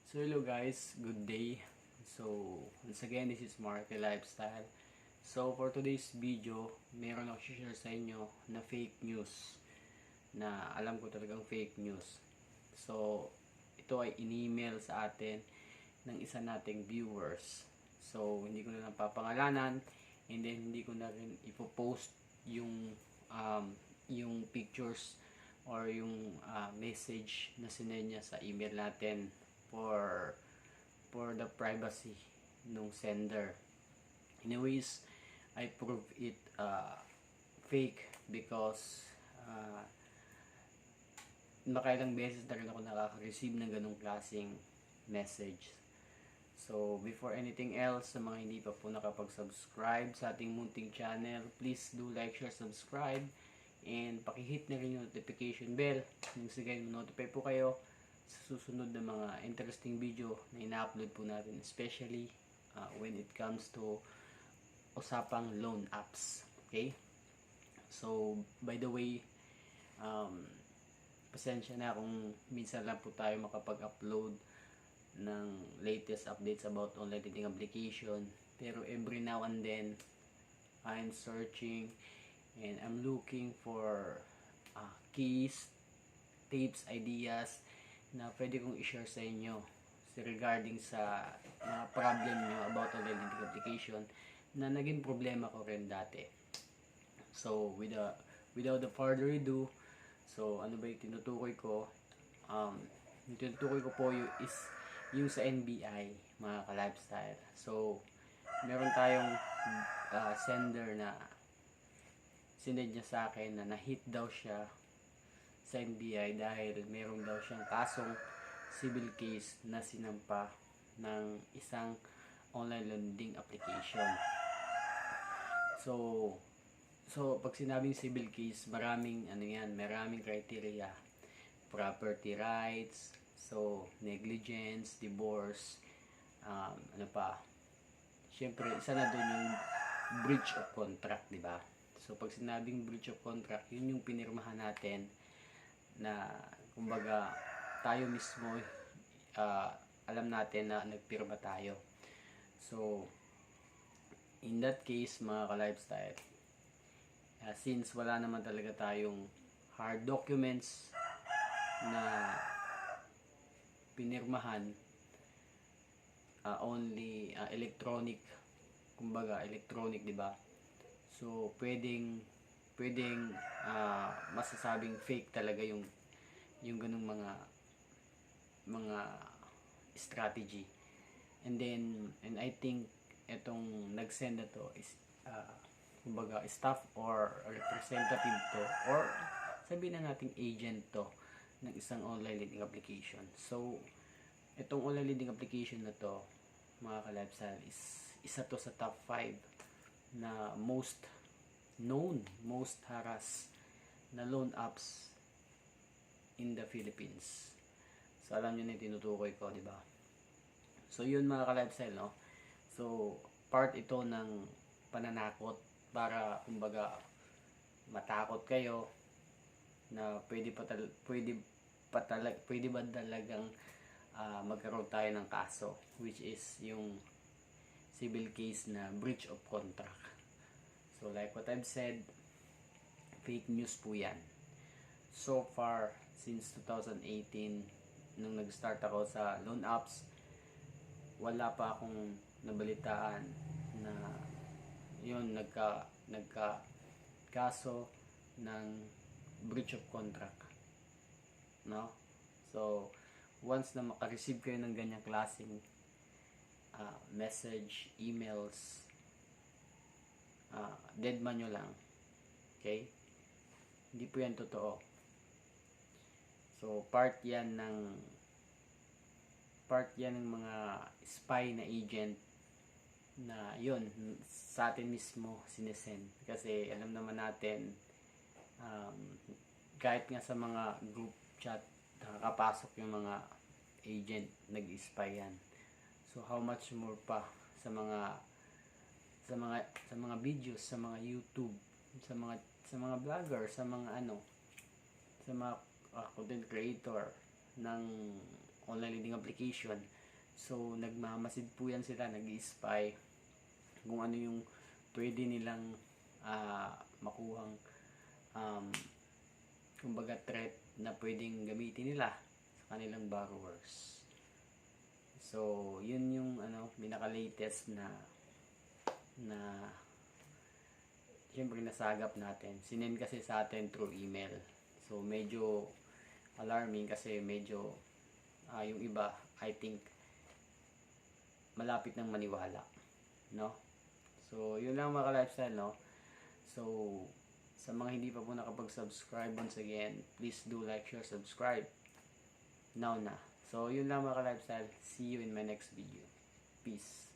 So hello guys, good day. So once again, this is Marky Lifestyle. So for today's video, meron ako share sa inyo na fake news na alam ko talagang fake news. So ito ay in-email sa atin ng isa nating viewers. So hindi ko na lang papangalanan and then hindi ko na rin ipopost yung pictures or yung message na sinend niya sa email natin for the privacy nung sender. Anyways, I prove it fake because nakailang beses na rin ako nakaka-receive ng ganong klaseng message. So, before anything else, sa mga hindi pa po nakapag-subscribe sa ating munting channel, please do like, share, subscribe, and pakihit na rin yung notification bell. Nang sige, notify po kayo sa susunod na mga interesting video na ina-upload po natin, especially when it comes to usapang loan apps. Okay? So, by the way, pasensya na kung minsan lang po tayo makapag-upload ng latest updates about online lending application. Pero every now and then, I'm searching and I'm looking for keys, tips, ideas na pwede kong i-share sa inyo regarding sa mga problem nyo about online lending application na naging problema ko rin dati. So, without the further ado, so ano ba yung tinutukoy ko? Yung tinutukoy ko po is yung sa NBI, mga ka-lifestyle. So, meron tayong sender na sinend niya sa akin na na-hit daw siya sa NBI dahil meron daw siyang kasong civil case na sinampa ng isang online lending application. So pag sinabing civil case, maraming criteria. Property rights, so negligence, divorce, ano pa. Siyempre, isa na doon yung breach of contract, di ba? So pag sinabing breach of contract, yun yung pinirmahan natin na kumbaga tayo mismo alam natin na nagpirma tayo. So in that case, mga ka-lifestyle, since wala naman talaga tayong hard documents na pinirmahan, only electronic, kumbaga electronic, di ba? So pwedeng masasabing fake talaga yung ganung mga strategy. And I think etong nag-send na to is kumbaga staff or representative to, or sabihin na nating agent to ng isang online lending application. So itong online lending application na to, mga ka-lifestyle, is isa to sa top 5 na most known, most harassed na loan apps in the Philippines. So alam niyo na yung tinutukoy ko, di ba? So yun, mga ka-lifestyle, no? So part ito ng pananakot para kumbaga matakot kayo na pwede ba talagang magkaroon tayo ng kaso, which is yung civil case na breach of contract. So like what I've said, fake news po yan. So far, since 2018, nung nag-start ako sa loan apps, wala pa akong nabalitaan na yun, nagka kaso ng breach of contract, no? So once na makareceive kayo ng ganyang klaseng message, emails, deadman nyo lang. Okay? Hindi po yan totoo. So part yan ng mga spy na agent na yun, sa atin mismo sinesend. Kasi alam naman natin, kahit nga sa mga group chat, nakakapasok yung mga agent, nag-spy yan. So how much more pa sa mga videos, sa mga YouTube, sa mga vlogger, sa mga content creator ng online lending application. So, nagmamasid po yan sila, nag-i-spy kung ano yung pwede nilang makuhang kumbaga threat na pwedeng gamitin nila sa kanilang borrowers. So, yun yung pinaka-latest na syempre nasagap natin. Sinend kasi sa atin through email. So, medyo alarming kasi medyo yung iba, I think, malapit ng maniwala. No? So, yun lang mga ka-lifestyle, no? So, sa mga hindi pa po nakapag-subscribe, once again, please do like, share, subscribe. Now na. So, yun lang mga ka-lifestyle. See you in my next video. Peace.